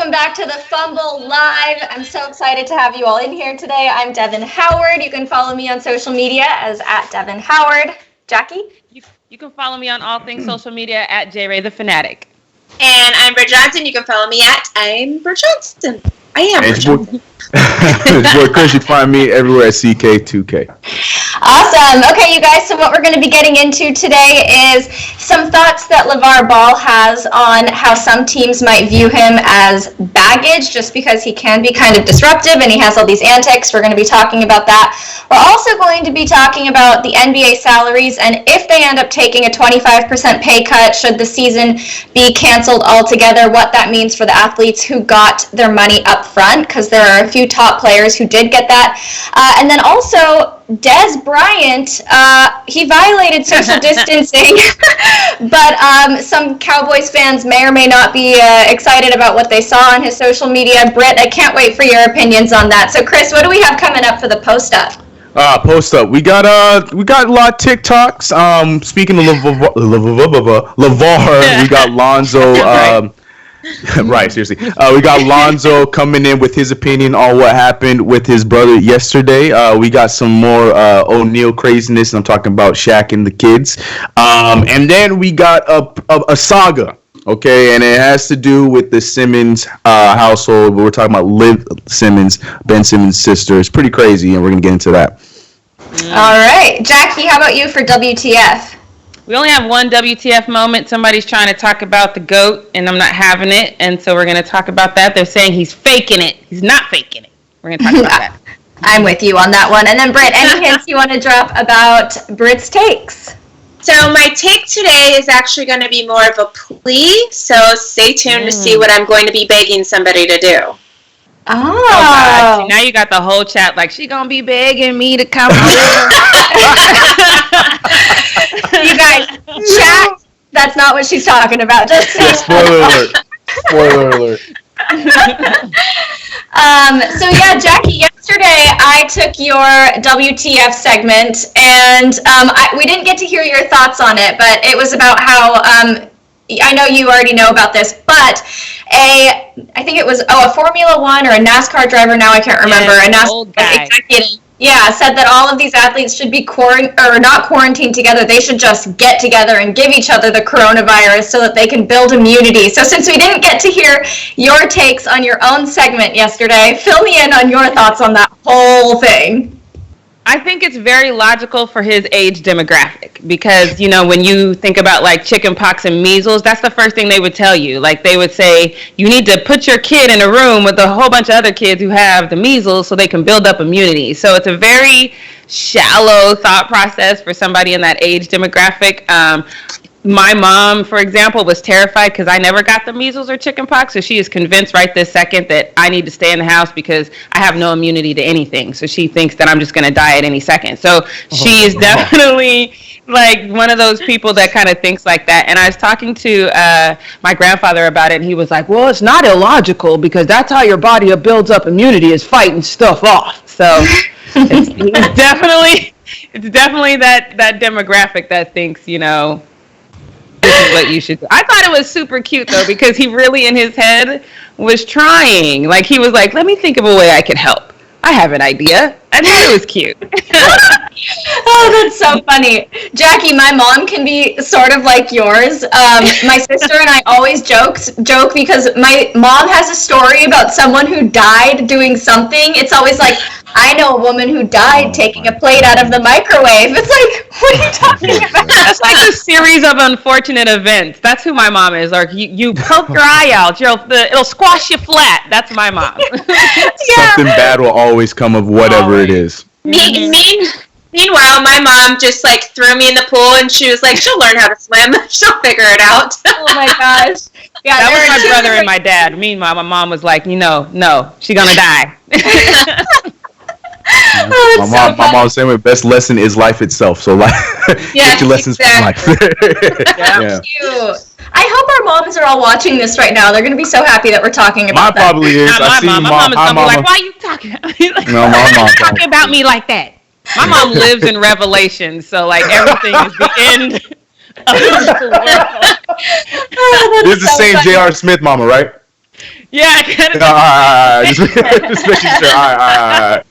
welcome back to the Fumble Live. I'm so excited to have you all in here today. I'm Devin Howard. You can follow me on social media as @Devin Howard. Jackie? You can follow me on all things social media at JRay the Fanatic. And I'm Britt Johnson. You can follow me at I'm Britt Johnson. I am Britt Johnson. It's boy Chris. You can find me everywhere at CK2K. Awesome. Okay, you guys, so what we're going to be getting into today is some thoughts that Lavar Ball has on how some teams might view him as baggage just because he can be kind of disruptive and he has all these antics. We're going to be talking about that. We're also going to be talking about the NBA salaries and if they end up taking a 25% pay cut should the season be canceled altogether, what that means for the athletes who got their money up front, because there are a few top players who did get that. And then also, Dez Bryant, he violated social distancing, but some Cowboys fans may or may not be excited about what they saw on his social media. Britt, I can't wait for your opinions on that. So, Chris, what do we have coming up for the post-up? Post up. We got a lot of TikToks. Speaking of Lavar, we got Lonzo. Right, seriously. We got Lonzo coming in with his opinion on what happened with his brother yesterday. We got some more O'Neal craziness, and I'm talking about Shaq and the kids. And then we got a saga, okay, and it has to do with the Simmons household. We're talking about Liv Simmons, Ben Simmons' sister. It's pretty crazy, and we're going to get into that. All right. Jackie, how about you for WTF? We only have one WTF moment. Somebody's trying to talk about the GOAT, and I'm not having it. And so we're going to talk about that. They're saying he's faking it. He's not faking it. We're going to talk about that. I'm with you on that one. And then, Britt, any hints you want to drop about Britt's takes? So my take today is actually going to be more of a plea. So stay tuned to see what I'm going to be begging somebody to do. Oh. God. See, now you got the whole chat like, she going to be begging me to come over. You guys, chat, that's not what she's talking about. Just Spoiler alert. Spoiler alert. So yeah, Jackie, yesterday I took your WTF segment and we didn't get to hear your thoughts on it, but it was about how, I know you already know about this, but I think it was a Formula One or a NASCAR driver, now I can't remember, a NASCAR executive. Yeah, said that all of these athletes should be not quarantined together. They should just get together and give each other the coronavirus so that they can build immunity. So since we didn't get to hear your takes on your own segment yesterday, fill me in on your thoughts on that whole thing. I think it's very logical for his age demographic because, you know, when you think about like chicken pox and measles, that's the first thing they would tell you. Like they would say, you need to put your kid in a room with a whole bunch of other kids who have the measles so they can build up immunity. So it's a very shallow thought process for somebody in that age demographic. My mom, for example, was terrified because I never got the measles or chickenpox, so she is convinced right this second that I need to stay in the house because I have no immunity to anything. So she thinks that I'm just going to die at any second. So she is definitely like one of those people that kind of thinks like that. And I was talking to my grandfather about it, and he was like, well, it's not illogical because that's how your body builds up immunity is fighting stuff off. So it's definitely that demographic that thinks, you know, this is what you should do. I thought it was super cute though because he really in his head was trying. Like he was like, let me think of a way I can help. I have an idea. I thought it was cute. Oh, that's so funny. Jackie, my mom can be sort of like yours. My sister and I always joke because my mom has a story about someone who died doing something. It's always like, I know a woman who died taking a plate out of the microwave. It's like, what are you talking about? That's like a series of unfortunate events. That's who my mom is. Or you poke your eye out, it'll squash you flat. That's my mom. Yeah. Something bad will always come of whatever it is. Meanwhile, my mom just like threw me in the pool and she was like, she'll learn how to swim. She'll figure it out. Oh my gosh. Yeah, that was my brother and my dad. Meanwhile, my mom was like, no, she's going to die. My mom was saying the best lesson is life itself. So get your lessons from life. Yeah. Cute. I hope our moms are all watching this right now. They're going to be so happy that we're talking about that. Mine probably is. My mom is going to be like, why are you talking about me? Like, no, my mom talking about me like that. My mom lives in Revelation, so like everything is the end of the world. This is the same J.R. Smith mama, right? Yeah, kind of. All right. Just making sure. All right.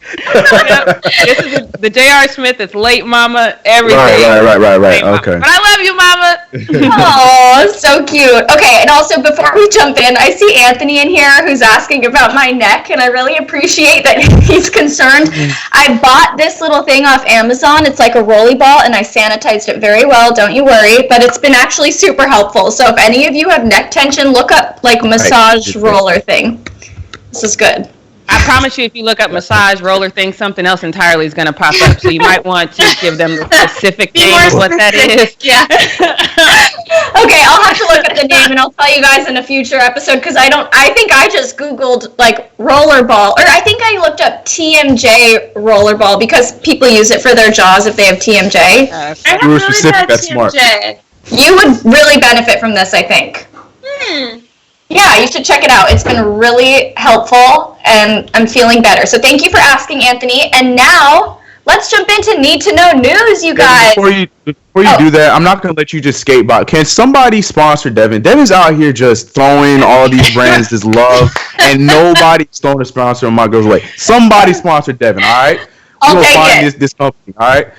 Yep. This is the J.R. Smith. It's late, mama. Everything. Right. Late, mama. Okay. But I love you, mama. Oh, so cute. Okay, and also before we jump in, I see Anthony in here who's asking about my neck, and I really appreciate that he's concerned. I bought this little thing off Amazon. It's like a rolly ball, and I sanitized it very well. Don't you worry. But it's been actually super helpful. So if any of you have neck tension, look up like massage roller thing. This is good. I promise you, if you look up massage roller thing, something else entirely is going to pop up. So you might want to give them the specific name of what that is. Yeah. Okay, I'll have to look up the name and I'll tell you guys in a future episode because I think I just Googled like rollerball, or I think I looked up TMJ rollerball because people use it for their jaws if they have TMJ. I have You were really specific, bad that's smart. TMJ. You would really benefit from this, I think. Yeah, you should check it out. It's been really helpful, and I'm feeling better. So thank you for asking, Anthony. And now, let's jump into Need to Know News, you guys. Before you do that, I'm not going to let you just skate by. Can somebody sponsor Devin? Devin's out here just throwing all these brands this love, and nobody's throwing a sponsor on my girl's way. Somebody sponsor Devin, all right? I'll We'll take find it. this company, all right?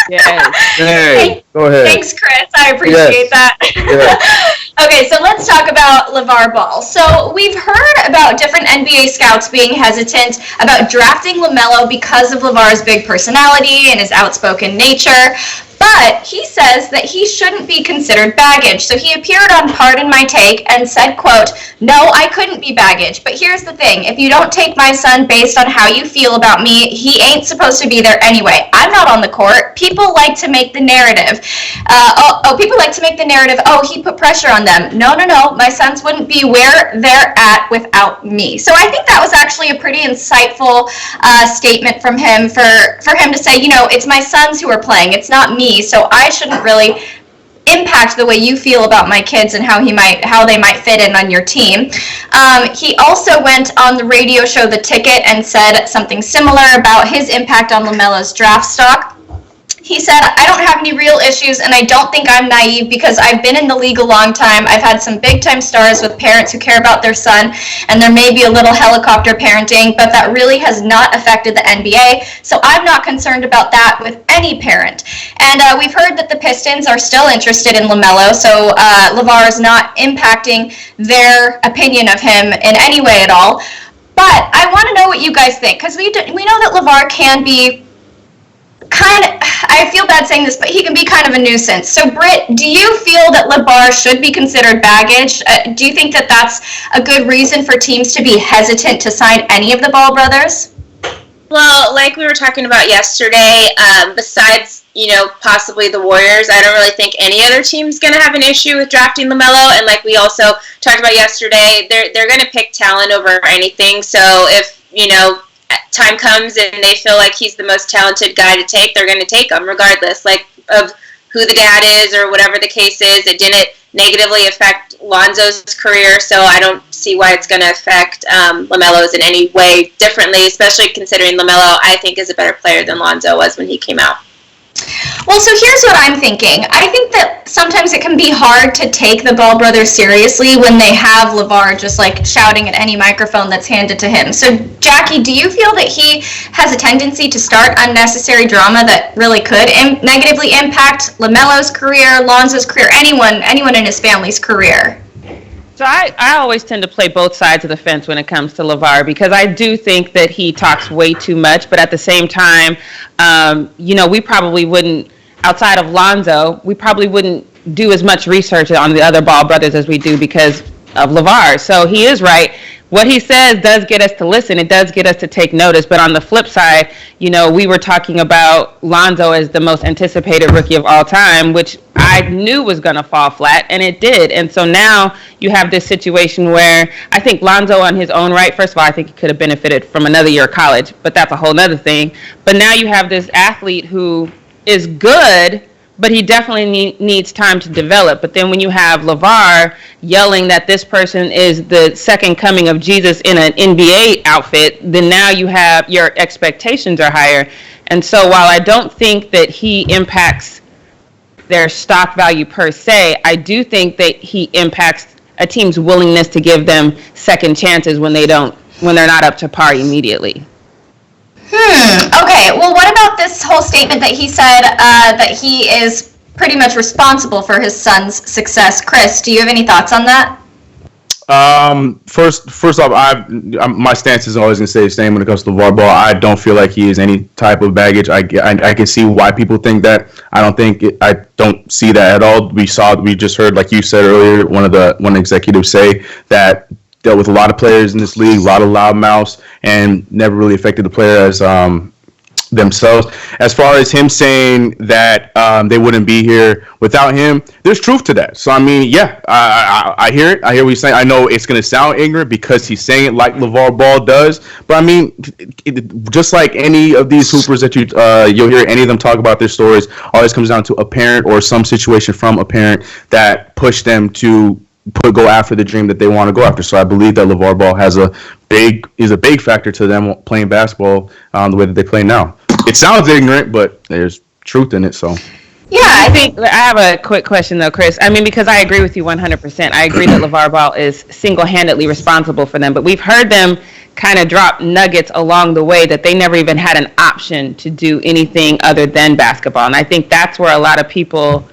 Yes. Hey, go ahead. Thanks, Chris. I appreciate that. Yes. Okay, so let's talk about Lavar Ball. So we've heard about different NBA scouts being hesitant about drafting LaMelo because of Lavar's big personality and his outspoken nature. But he says that he shouldn't be considered baggage. So he appeared on Pardon My Take and said, quote, "No, I couldn't be baggage. But here's the thing. If you don't take my son based on how you feel about me, he ain't supposed to be there anyway. I'm not on the court. People like to make the narrative. People like to make the narrative, oh, he put pressure on them. No. My sons wouldn't be where they're at without me." So I think that was actually a pretty insightful statement from him for him to say, you know, it's my sons who are playing. It's not me. So I shouldn't really impact the way you feel about my kids and how they might fit in on your team. He also went on the radio show The Ticket and said something similar about his impact on LaMelo's draft stock. He said, "I don't have any real issues, and I don't think I'm naive because I've been in the league a long time. I've had some big-time stars with parents who care about their son, and there may be a little helicopter parenting, but that really has not affected the NBA, so I'm not concerned about that with any parent." And we've heard that the Pistons are still interested in LaMelo, so LaVar is not impacting their opinion of him in any way at all. But I want to know what you guys think, because we know that LaVar can be I feel bad saying this, but he can be kind of a nuisance. So, Britt, do you feel that LaVar should be considered baggage? Do you think that that's a good reason for teams to be hesitant to sign any of the Ball brothers? Well, like we were talking about yesterday, besides, possibly the Warriors, I don't really think any other team's going to have an issue with drafting LaMelo. And like we also talked about yesterday, they're going to pick talent over anything. So if, time comes and they feel like he's the most talented guy to take, they're going to take him regardless, like of who the dad is or whatever the case is. It didn't negatively affect Lonzo's career, so I don't see why it's going to affect LaMelo's in any way differently, especially considering LaMelo, I think, is a better player than Lonzo was when he came out. Well, so here's what I'm thinking. I think that sometimes it can be hard to take the Ball brothers seriously when they have LaVar just like shouting at any microphone that's handed to him. So, Jackie, do you feel that he has a tendency to start unnecessary drama that really could negatively impact LaMelo's career, Lonzo's career, anyone in his family's career? So I always tend to play both sides of the fence when it comes to LaVar, because I do think that he talks way too much, but at the same time, we probably wouldn't, outside of Lonzo, we probably wouldn't do as much research on the other Ball brothers as we do because of LaVar. So he is right. What he says does get us to listen. It does get us to take notice. But on the flip side, we were talking about Lonzo as the most anticipated rookie of all time, which I knew was going to fall flat, and it did. And so now you have this situation where I think Lonzo on his own right, first of all, I think he could have benefited from another year of college, but that's a whole other thing. But now you have this athlete who is good, but he definitely needs time to develop. But then when you have LaVar yelling that this person is the second coming of Jesus in an NBA outfit, then now you have your expectations are higher. And so while I don't think that he impacts their stock value per se, I do think that he impacts a team's willingness to give them second chances when they're not up to par immediately. Okay, well, what about this whole statement that he said that he is pretty much responsible for his son's success? Chris, do you have any thoughts on that? First off, my stance is always going to stay the same when it comes to LaVar Ball. I don't feel like he is any type of baggage. I can see why people think that. I don't see that at all. We just heard, like you said earlier, one executive say that dealt with a lot of players in this league, a lot of loudmouths, and never really affected the players themselves. As far as him saying that they wouldn't be here without him, there's truth to that. So I mean, yeah, I hear it. I hear what he's saying. I know it's going to sound ignorant because he's saying it like LaVar Ball does, but I mean, just like any of these hoopers that you'll hear any of them talk about their stories, always comes down to a parent or some situation from a parent that pushed them to go after the dream that they want to go after. So I believe that LaVar Ball is a big factor to them playing basketball the way that they play now. It sounds ignorant, but there's truth in it. So yeah, I have a quick question though, Chris. I mean, because I agree with you 100%. I agree that LaVar Ball is single-handedly responsible for them, but we've heard them kind of drop nuggets along the way that they never even had an option to do anything other than basketball. And I think that's where a lot of people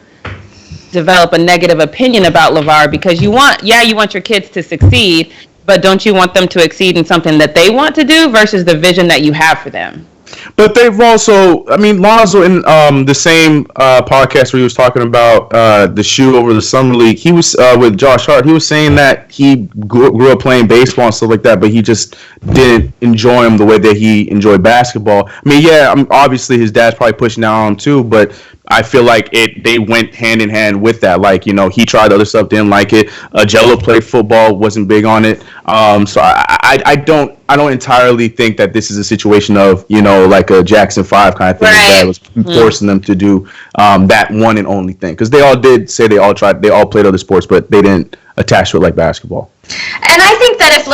develop a negative opinion about LaVar, because you want your kids to succeed, but don't you want them to exceed in something that they want to do versus the vision that you have for them? But they've also, I mean, Lonzo in the same podcast where he was talking about the shoe over the summer league, he was with Josh Hart. He was saying that he grew up playing baseball and stuff like that, but he just didn't enjoy him the way that he enjoyed basketball. I mean, yeah, obviously his dad's probably pushing down on him too, but I feel like they went hand in hand with that. Like, you know, he tried other stuff, didn't like it. Jello played football, wasn't big on it. So I don't entirely think that this is a situation of, you know, like a Jackson 5 kind of thing. Right. That was forcing them to do that one and only thing. Because they all did say they all played other sports, but they didn't attach to it like basketball. And I think that if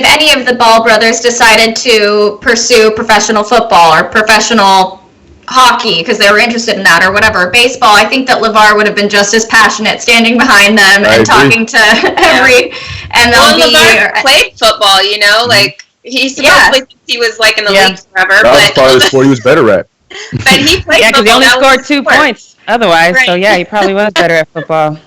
any of the Ball brothers decided to pursue professional football or professional hockey because they were interested in that or whatever, baseball, I think that LaVar would have been just as passionate standing behind them and talking to every MLB. Well, LaVar played football, you know, like he supposedly thinks he was like in the leagues forever. That was probably the sport he was better at. But he played because he only scored 2 points otherwise. Right. So yeah, he probably was better at football.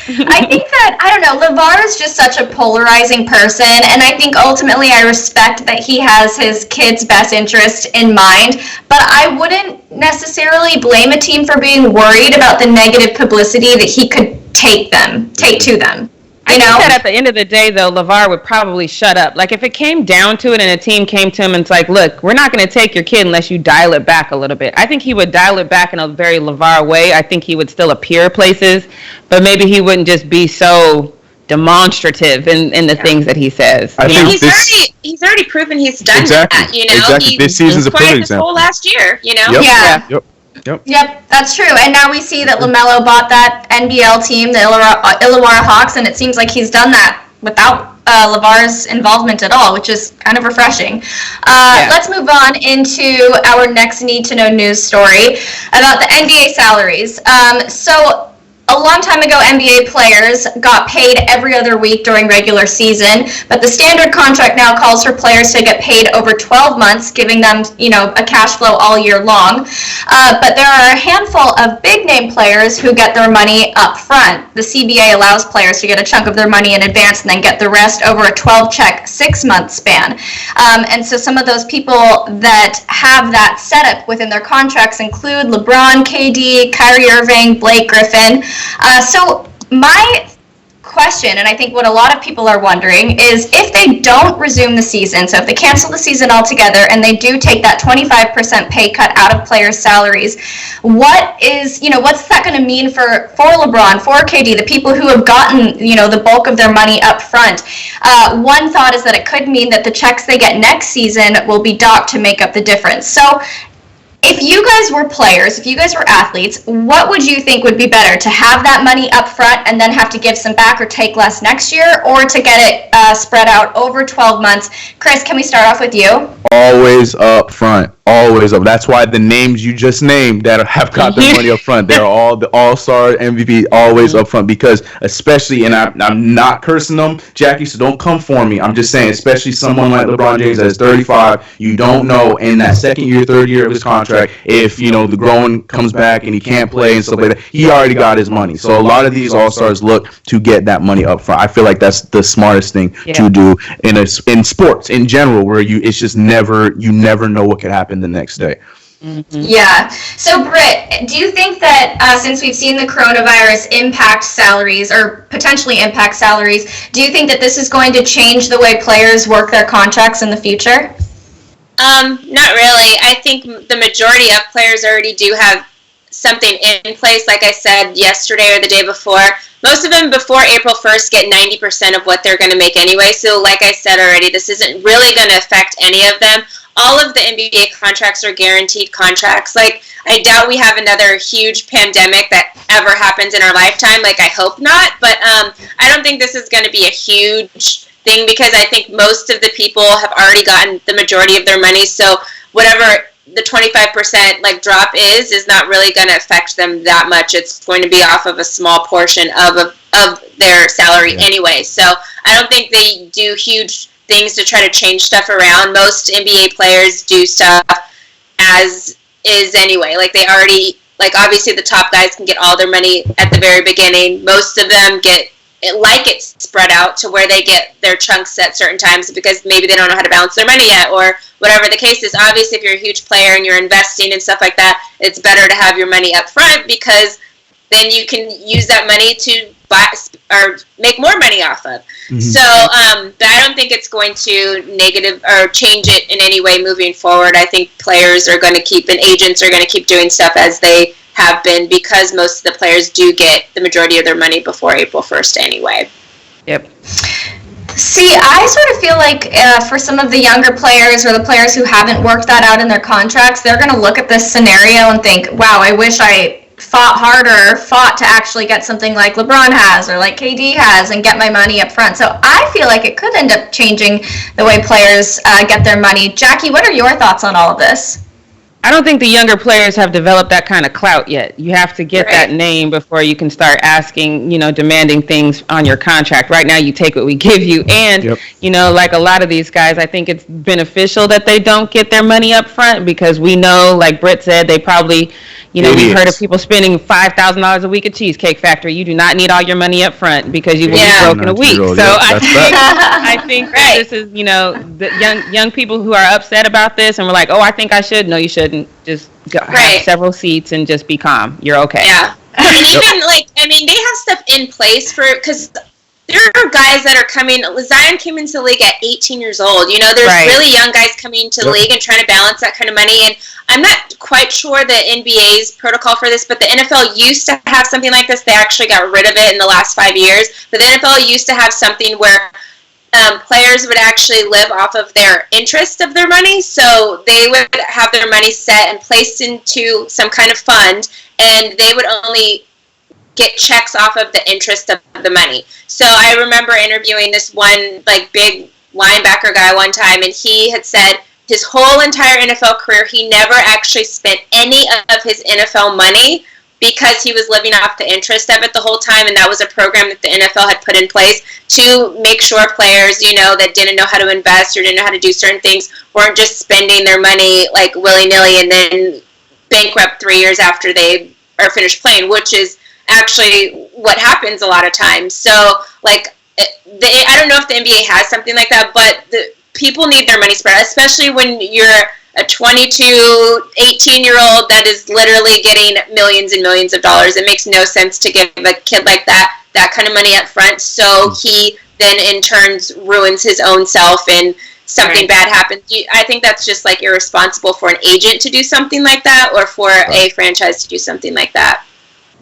I think that, I don't know, LaVar is just such a polarizing person, and I think ultimately I respect that he has his kids' best interest in mind, but I wouldn't necessarily blame a team for being worried about the negative publicity that he could take to them. I think that at the end of the day, though, LaVar would probably shut up. Like, if it came down to it and a team came to him and it's like, look, we're not going to take your kid unless you dial it back a little bit. I think he would dial it back in a very LaVar way. I think he would still appear places, but maybe he wouldn't just be so demonstrative in the things that he says. He's already proven he's done that, you know? Exactly. This season's a perfect example. Last year, you know? Yep. Yep, that's true. And now we see that LaMelo bought that NBL team, the Illawarra Hawks, and it seems like he's done that without LaVar's involvement at all, which is kind of refreshing. Let's move on into our next need-to-know news story about the NBA salaries. So a long time ago, NBA players got paid every other week during regular season, but the standard contract now calls for players to get paid over 12 months, giving them, you know, a cash flow all year long. But there are a handful of big-name players who get their money up front. The CBA allows players to get a chunk of their money in advance and then get the rest over a 12-check 6-month span. And so some of those people that have that setup within their contracts include LeBron, KD, Kyrie Irving, Blake Griffin. So my question, and I think what a lot of people are wondering, is if they don't resume the season, so if they cancel the season altogether and they do take that 25% pay cut out of players' salaries, what's that going to mean for LeBron, for KD, the people who have gotten, you know, the bulk of their money up front? One thought is that it could mean that the checks they get next season will be docked to make up the difference. So if you guys were players, if you guys were athletes, what would you think would be better? To have that money up front and then have to give some back or take less next year, or to get it spread out over 12 months? Chris, can we start off with you? Always up front. Always up. That's why the names you just named that have got their money up front, they're all the all-star MVP, always up front, because especially, and I'm not cursing them, Jackie, so don't come for me. I'm just saying, especially someone like LeBron James that's 35, you don't know in that second year, third year of his contract, if, the groin comes back and he can't play and stuff like that. He already got his money. So a lot of these all-stars look to get that money up front. I feel like that's the smartest thing to do in sports in general, where you never know what could happen the next day. Yeah. So, Britt, do you think that since we've seen the coronavirus impact salaries or potentially impact salaries, do you think that this is going to change the way players work their contracts in the future? Not really. I think the majority of players already do have something in place. Like I said yesterday or the day before, most of them before April 1st get 90% of what they're going to make anyway. So like I said already, this isn't really going to affect any of them. All of the NBA contracts are guaranteed contracts. Like, I doubt we have another huge pandemic that ever happens in our lifetime. Like, I hope not. But I don't think this is going to be a huge thing, because I think most of the people have already gotten the majority of their money. So whatever the 25% drop is not really going to affect them that much. It's going to be off of a small portion of their salary anyway. So I don't think they do huge things to try to change stuff around. Most NBA players do stuff as is anyway. They already, obviously the top guys can get all their money at the very beginning. Most of them get it spread out to where they get their chunks at certain times, because maybe they don't know how to balance their money yet, or whatever the case is. Obviously, if you're a huge player and you're investing and stuff like that, it's better to have your money up front, because then you can use that money to buy or make more money off of. So, but I don't think it's going to negative or change it in any way moving forward. I think players are going to keep, and agents are going to keep doing stuff as they have been, because most of the players do get the majority of their money before April 1st anyway. Yep. See, I sort of feel like for some of the younger players, or the players who haven't worked that out in their contracts, they're going to look at this scenario and think, wow, I wish I fought to actually get something like LeBron has or like KD has and get my money up front. So I feel like it could end up changing the way players get their money. Jackie, what are your thoughts on all of this? I don't think the younger players have developed that kind of clout yet. You have to get that name before you can start asking, demanding things on your contract. Right now, you take what we give you. And, like a lot of these guys, I think it's beneficial that they don't get their money up front, because we know, like Britt said, they probably, we've heard of people spending $5,000 a week at Cheesecake Factory. You do not need all your money up front, because you will be broke in a week. So I think that this is, the young people who are upset about this and we're like, oh, I think I should. No, you shouldn't. Just go, have several seats and just be calm. You're okay. Yeah. And even they have stuff in place because there are guys that are coming. Zion came into the league at 18 years old. There's really young guys coming into the league and trying to balance that kind of money. And I'm not quite sure the NBA's protocol for this, but the NFL used to have something like this. They actually got rid of it in the last 5 years. But the NFL used to have something where players would actually live off of their interest of their money. So they would have their money set and placed into some kind of fund, and they would only get checks off of the interest of the money. So I remember interviewing this one big linebacker guy one time, and he had said his whole entire NFL career he never actually spent any of his NFL money, because he was living off the interest of it the whole time, and that was a program that the NFL had put in place to make sure players, that didn't know how to invest or didn't know how to do certain things weren't just spending their money willy-nilly and then bankrupt 3 years after they are finished playing, which is actually what happens a lot of times. So, I don't know if the NBA has something like that, but the people need their money spread, especially when you're a 22, 18-year-old that is literally getting millions and millions of dollars. It makes no sense to give a kid like that kind of money up front, so he then in turn ruins his own self and something bad happens. I think that's just irresponsible for an agent to do something like that, or for a franchise to do something like that.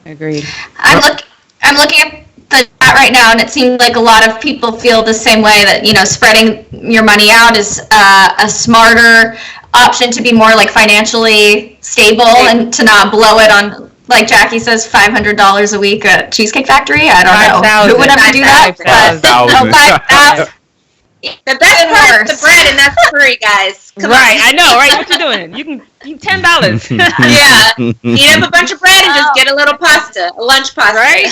Agreed. I'm looking at the chat right now, and it seems like a lot of people feel the same way, that spreading your money out is a smarter option to be more financially stable and to not blow it on, like Jackie says, $500 a week at Cheesecake Factory. I don't know who would ever do that. 5,000. The best part is the bread, and that's free, guys. Come right, on. I know, right? What you doing? You can $10. Yeah, eat up a bunch of bread and just get a little pasta, a lunch pasta. Right?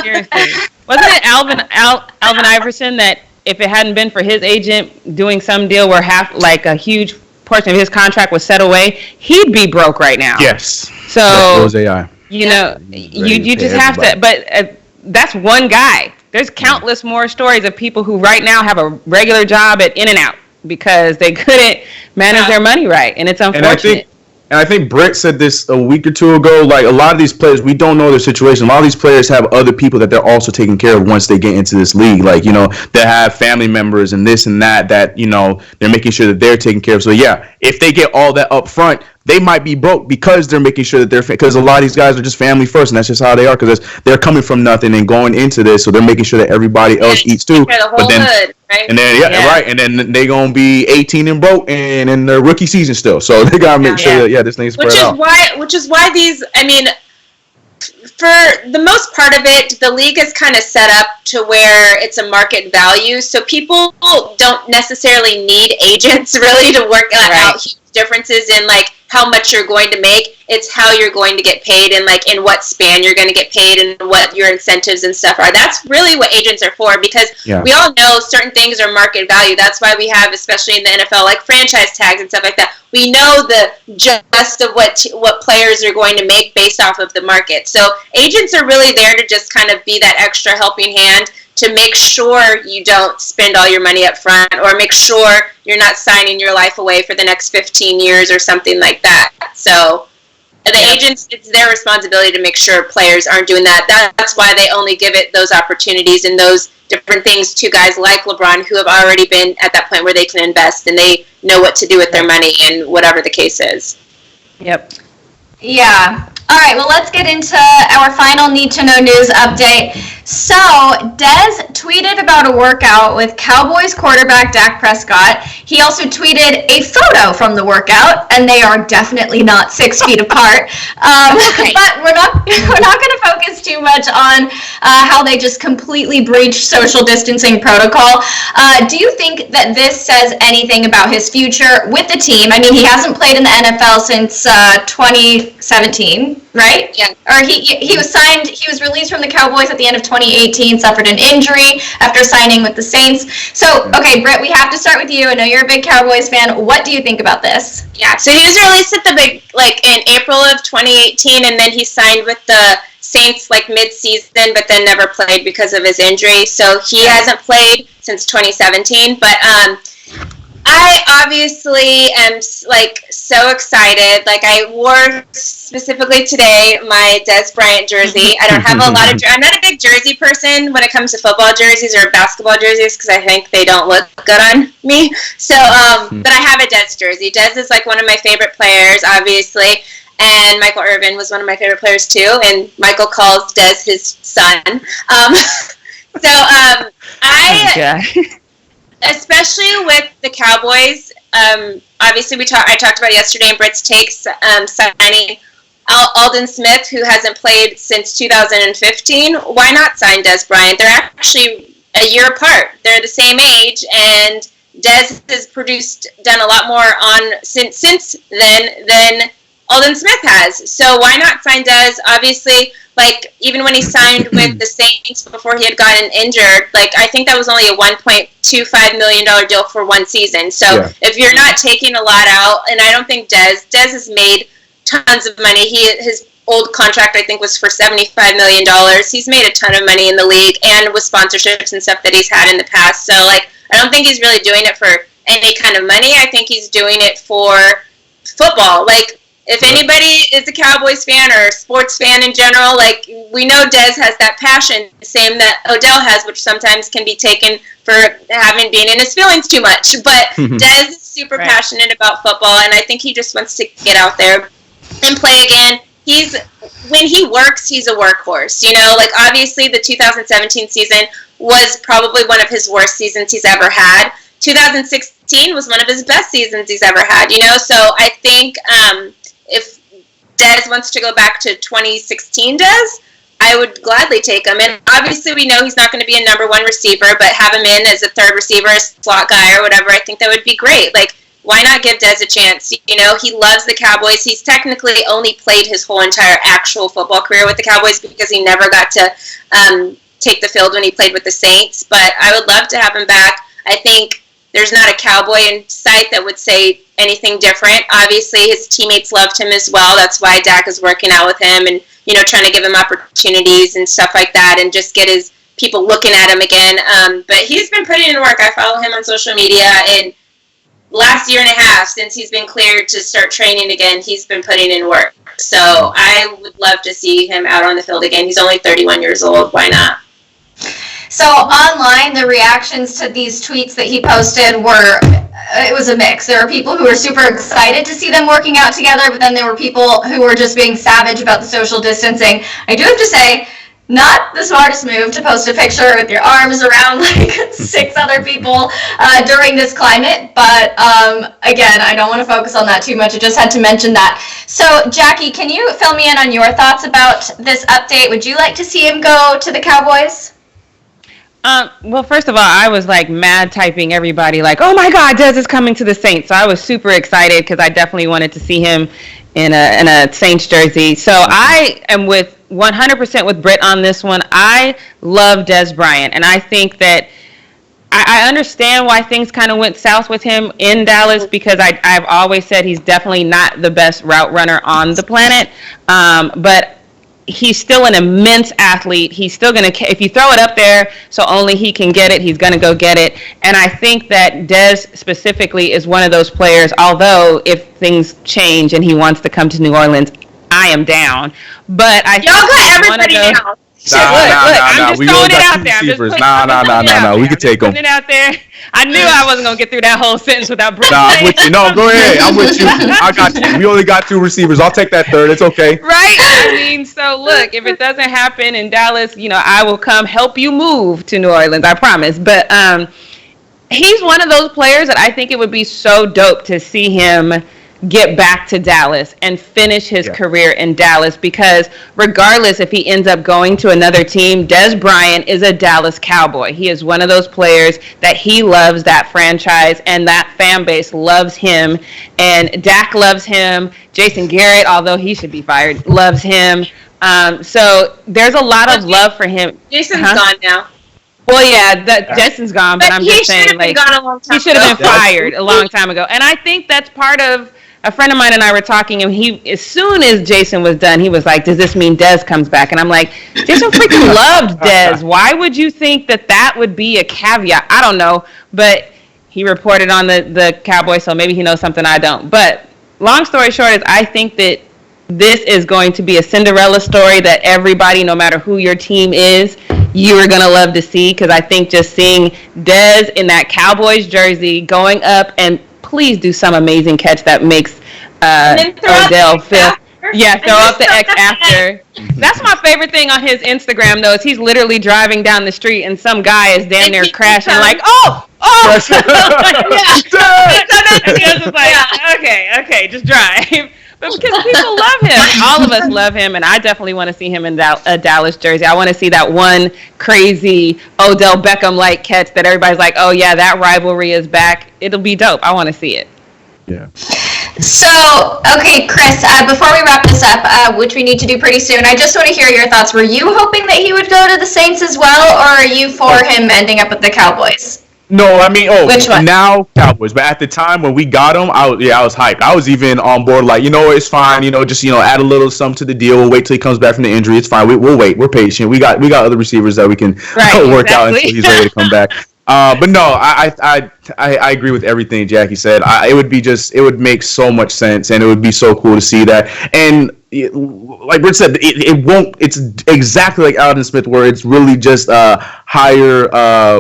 Seriously. Wasn't it Alvin Iverson that if it hadn't been for his agent doing some deal where a huge portion of his contract was set away, he'd be broke right now. Yes. So that was AI. You know, you just have to. But that's one guy. There's countless more stories of people who right now have a regular job at In-N-Out because they couldn't manage their money right, and it's unfortunate. And I think Britt said this a week or two ago, like a lot of these players, we don't know their situation. A lot of these players have other people that they're also taking care of once they get into this league. Like, you know, they have family members and this and that, you know, they're making sure that they're taken care of. So, yeah, if they get all that up front, they might be broke because they're making sure that because a lot of these guys are just family first, and that's just how they are because they're coming from nothing and going into this, so they're making sure that everybody else eats too. But then, hood, right? And then right, and then they gonna be 18 and broke and in their rookie season still, so they gotta make sure that this thing's spread out. Which is why these, I mean, for the most part of it, the league is kind of set up to where it's a market value, so people don't necessarily need agents really to work out huge differences in like how much you're going to make. It's how you're going to get paid and like in what span you're going to get paid and what your incentives and stuff are. That's really what agents are for, because we all know certain things are market value. That's why we have, especially in the NFL, like franchise tags and stuff like that. We know the just of what players are going to make based off of the market. So agents are really there to just kind of be that extra helping hand to make sure you don't spend all your money up front, or make sure you're not signing your life away for the next 15 years or something like that. So the agents, it's their responsibility to make sure players aren't doing that. That's why they only give it those opportunities and those different things to guys like LeBron, who have already been at that point where they can invest and they know what to do with their money and whatever the case is. Yep. Yeah. All right, well, let's get into our final Need to Know News update. So, Dez tweeted about a workout with Cowboys quarterback Dak Prescott. He also tweeted a photo from the workout, and they are definitely not 6 feet apart. But we're not going to focus too much on how they just completely breached social distancing protocol. Do you think that this says anything about his future with the team? I mean, he hasn't played in the NFL since 2017, right? Yeah. Or he was signed. He was released from the Cowboys at the end of 2018. Suffered an injury after signing with the Saints. So, okay, Britt, we have to start with you. I know you're a big Cowboys fan. What do you think about this? Yeah. So he was released at in April of 2018, and then he signed with the Saints mid-season, but then never played because of his injury. So he hasn't played since 2017. But I obviously am so excited. I wore specifically today my Dez Bryant jersey. I don't have a lot of. I'm not a big jersey person when it comes to football jerseys or basketball jerseys because I think they don't look good on me. So, but I have a Dez jersey. Dez is one of my favorite players, obviously. And Michael Irvin was one of my favorite players too, and Michael calls Dez his son. Especially with the Cowboys, obviously I talked about yesterday in Britt's takes, signing Aldon Smith, who hasn't played since 2015. Why not sign Dez Bryant? They're actually a year apart. They're the same age, and Dez has done a lot more since then than Aldon Smith has. So why not sign Dez? Obviously, even when he signed with the Saints before he had gotten injured, I think that was only a $1.25 million deal for one season. So if you're not taking a lot out, and I don't think Dez has made tons of money. His old contract, I think, was for $75 million. He's made a ton of money in the league and with sponsorships and stuff that he's had in the past. So, I don't think he's really doing it for any kind of money. I think he's doing it for football. If anybody is a Cowboys fan or a sports fan in general, we know Dez has that passion, same that Odell has, which sometimes can be taken for having been in his feelings too much. But Dez is super passionate about football, and I think he just wants to get out there and play again. When he works, he's a workhorse. Obviously the 2017 season was probably one of his worst seasons he's ever had. 2016 was one of his best seasons he's ever had, So I think if Dez wants to go back to 2016 Dez, I would gladly take him. And obviously we know he's not going to be a number one receiver, but have him in as a third receiver, a slot guy or whatever, I think that would be great. Like, why not give Dez a chance? You know, he loves the Cowboys. He's technically only played his whole entire actual football career with the Cowboys because he never got to take the field when he played with the Saints. But I would love to have him back. I think there's not a Cowboy in sight that would say anything different. Obviously, his teammates loved him as well. That's why Dak is working out with him and, you know, trying to give him opportunities and stuff like that and just get his people looking at him again. But he's been putting in work. I follow him on social media, and last year and a half since he's been cleared to start training again, he's been putting in work. So I would love to see him out on the field again. He's only 31 years old. Why not? So online, the reactions to these tweets that he posted it was a mix. There were people who were super excited to see them working out together, but then there were people who were just being savage about the social distancing. I do have to say, not the smartest move to post a picture with your arms around like 6 other people during this climate. But again, I don't want to focus on that too much. I just had to mention that. So Jackie, can you fill me in on your thoughts about this update? Would you like to see him go to the Cowboys? Well, first of all, I was like mad typing everybody like, oh my God, Dez is coming to the Saints. So I was super excited because I definitely wanted to see him in a Saints jersey. So I am 100% with Britt on this one. I love Dez Bryant, and I think that I understand why things kind of went south with him in Dallas because I've always said he's definitely not the best route runner on the planet, but he's still an immense athlete. He's still going to, if you throw it up there so only he can get it, he's going to go get it. And I think that Dez specifically is one of those players, although if things change and he wants to come to New Orleans, I am down. But I y'all got everybody down. I'm just throwing it out there. No. We could take them. Putting it out there. I knew I wasn't gonna get through that whole sentence without Britt. I'm with you. No, go ahead. I'm with you. I got you. We only got 2 receivers. I'll take that third. It's okay. Right? I mean, so look, if it doesn't happen in Dallas, you know, I will come help you move to New Orleans. I promise. But he's one of those players that I think it would be so dope to see him get back to Dallas and finish his career in Dallas, because regardless if he ends up going to another team, Dez Bryant is a Dallas Cowboy. He is one of those players that he loves that franchise, and that fan base loves him, and Dak loves him. Jason Garrett, although he should be fired, loves him. So there's a lot of love for him. Jason's gone now. Well, yeah, Jason's gone, but I'm just saying, like, he should have been fired a long time ago. And I think that's part of, a friend of mine and I were talking, and he, as soon as Jason was done, he was like, does this mean Dez comes back? And I'm like, Jason freaking loved Dez. Why would you think that would be a caveat? I don't know, but he reported on the Cowboys, so maybe he knows something I don't. But long story short is I think that this is going to be a Cinderella story that everybody, no matter who your team is, you are going to love to see, because I think just seeing Dez in that Cowboys jersey going up, and please do some amazing catch that makes Odell feel. Yeah, throw up the X after. That's my favorite thing on his Instagram, though, is he's literally driving down the street and some guy is down there crashing like, oh! Okay, just drive. But because people love him. All of us love him, and I definitely want to see him in a Dallas jersey. I want to see that one crazy Odell Beckham-like catch that everybody's like, oh, yeah, that rivalry is back. It'll be dope. I want to see it. Yeah. So, okay, Chris, before we wrap this up, which we need to do pretty soon, I just want to hear your thoughts. Were you hoping that he would go to the Saints as well, or are you for him ending up with the Cowboys? No, I mean, which one? Now Cowboys. But at the time when we got him, I was hyped. I was even on board, like, it's fine. Just add a little something to the deal. We'll wait till he comes back from the injury. It's fine. We'll wait. We're patient. We got other receivers that we can work out until he's ready to come back. But no, I agree with everything Jackie said. It would make so much sense, and it would be so cool to see that. And like Britt said, it's exactly like Alden Smith, where it's really just higher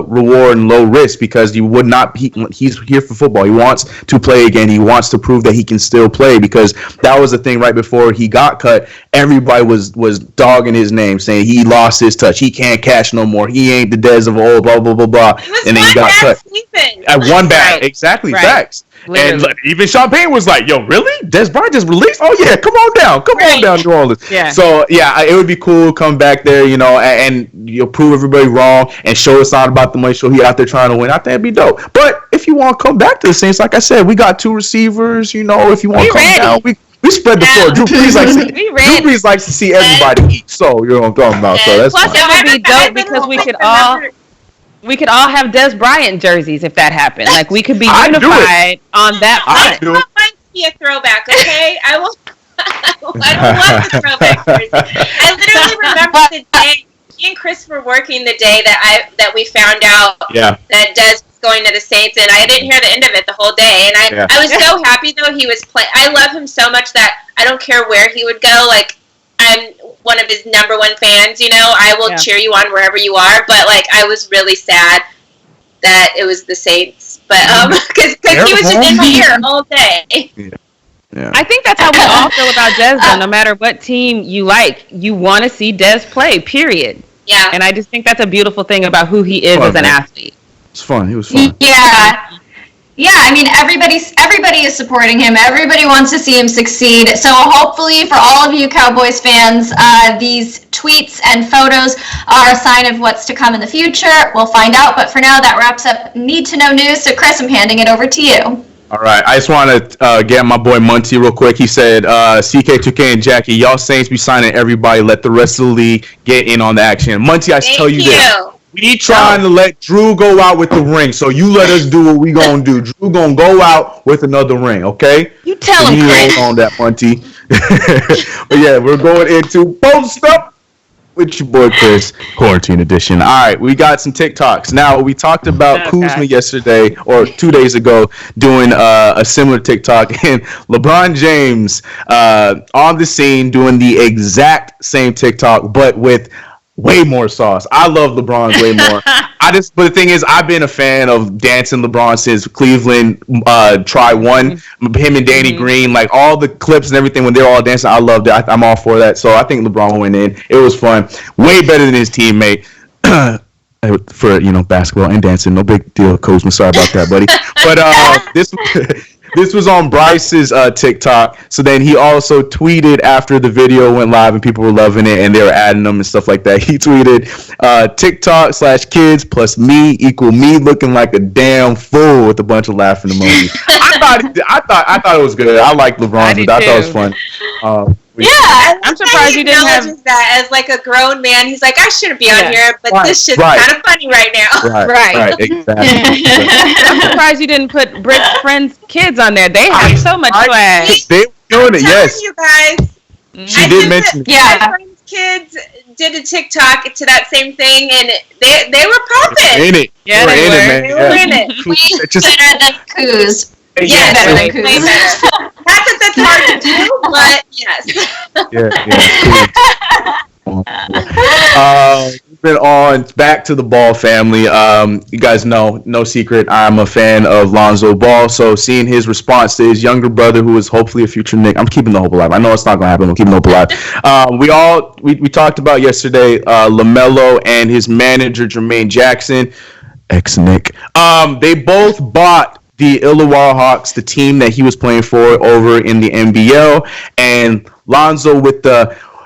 reward and low risk, because he's here for football. He wants to play again. He wants to prove that he can still play, because that was the thing right before he got cut. Everybody was dogging his name, saying he lost his touch. He can't catch no more. He ain't the Dez of old, blah, blah, blah, blah. And then he got cut. At one bat. Exactly. Facts. Literally. And even Champagne was like, yo, really? Dez Bryant just released? Oh, yeah, come on down. Come on down, New Orleans. Yeah. So, yeah, it would be cool. Come back there, you know, and you'll prove everybody wrong and show it's not about the money. Show he out there trying to win. I think that'd be dope. But if you want to come back to the Saints, like I said, we got 2 receivers. You know, if you want to come down, we spread the floor. Drew Brees likes to see everybody eat. So, you know what I'm talking about. So that's Plus, it would be dope because we could all have Dez Bryant jerseys if that happened. Like, we could be unified on that front. I don't mind to be a throwback, okay? I will love the throwback jersey. I literally remember the day, me and Chris were working the day that we found out that Dez was going to the Saints, and I didn't hear the end of it the whole day. And I was so happy, though, he was playing. I love him so much that I don't care where he would go. Like, I'm one of his number 1 fans, you know. I will cheer you on wherever you are, but like I was really sad that it was the Saints, but because he was just in my ear all day. Yeah. I think that's how we all feel about Dez, though. No matter what team you like, you want to see Dez play. Period. Yeah. And I just think that's a beautiful thing about who he is as an athlete. It's fun. He was fun. Yeah. Yeah, I mean, everybody is supporting him. Everybody wants to see him succeed. So hopefully for all of you Cowboys fans, these tweets and photos are a sign of what's to come in the future. We'll find out. But for now, that wraps up Need to Know News. So Chris, I'm handing it over to you. All right. I just want to get my boy Munty real quick. He said, CK2K and Jackie, y'all Saints be signing everybody. Let the rest of the league get in on the action. Munty, I tell you this. We trying to let Drew go out with the ring, so you let us do what we gonna do. Drew gonna go out with another ring, okay? You tell him, Chris. Hold on that, Munty. But yeah, we're going into Post Up with your boy Chris, Quarantine Edition. All right, we got some TikToks. Now, we talked about Kuzma yesterday, or 2 days ago, doing a similar TikTok, and LeBron James on the scene doing the exact same TikTok, but with way more sauce. I love LeBron's way more. But the thing is, I've been a fan of dancing LeBron since Cleveland Try One. Him and Danny Green, like all the clips and everything when they're all dancing, I loved it. I'm all for that. So I think LeBron went in. It was fun. Way better than his teammate. For basketball and dancing, no big deal, Kuzma. Sorry about that, buddy. But this was on Bryce's TikTok. So then he also tweeted after the video went live and people were loving it and they were adding them and stuff like that. He tweeted, TikTok/kids plus me equal me looking like a damn fool with a bunch of laughing emojis. I thought it was good. I like LeBron, but I thought it was fun. I'm surprised you didn't have that as like a grown man. He's like, I shouldn't be on here, but this shit's kind of funny right now. Right, exactly. I'm surprised you didn't put Britt's friends' kids on there. They have so much swag. They were doing it, yes. You guys, she did mention it. My friends' kids did a TikTok to that same thing, and they were popping. In it. Yeah, they were. They were in it. Way better than Kuz. Yeah, better than Kuz. Not that that's hard to do, but yes. We've been on back to the Ball family. You guys know, no secret, I'm a fan of Lonzo Ball. So seeing his response to his younger brother, who is hopefully a future Knick, I'm keeping the hope alive. I know it's not gonna happen. I'm keeping the hope alive. We talked about yesterday, LaMelo and his manager Jermaine Jackson, ex-Knick. They both bought the Illawarra Hawks, the team that he was playing for over in the NBL, and Lonzo with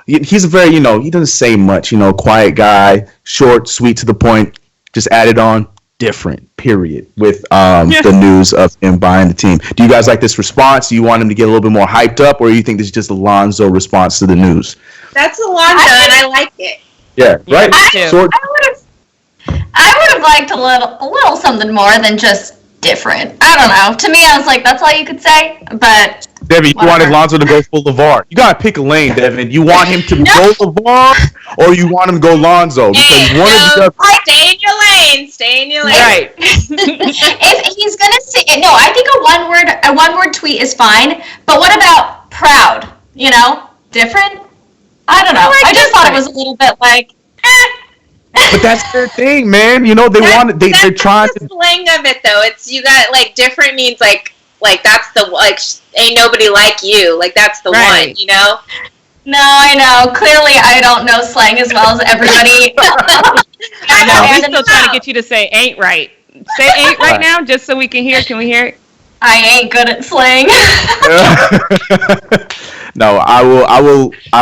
he's a very, he doesn't say much, quiet guy, short, sweet, to the point, just added on, different, period, with the news of him buying the team. Do you guys like this response? Do you want him to get a little bit more hyped up, or do you think this is just a Lonzo response to the news? That's a Lonzo, and I like it. Yeah, right? I would have liked a little something more than just different. I don't know. To me, I was like, that's all you could say. But Devin, you wanted Lonzo to go full Lavar. You gotta pick a lane, Devin. You want him to go Lavar, or you want him to go Lonzo? Because stay in your lane. Stay in your lane. Right. If he's gonna say I think a one word tweet is fine. But what about proud? Different. I don't know. I just thought it was a little bit like. But that's their thing, man. They're trying to slang of it though. It's you got like different means like that's the ain't nobody like you. Like that's the one, No, I know. Clearly, I don't know slang as well as everybody. I know. We're still trying to get you to say "ain't right." Say "ain't right" now, just so we can hear. Can we hear it? I ain't good at slang. No, I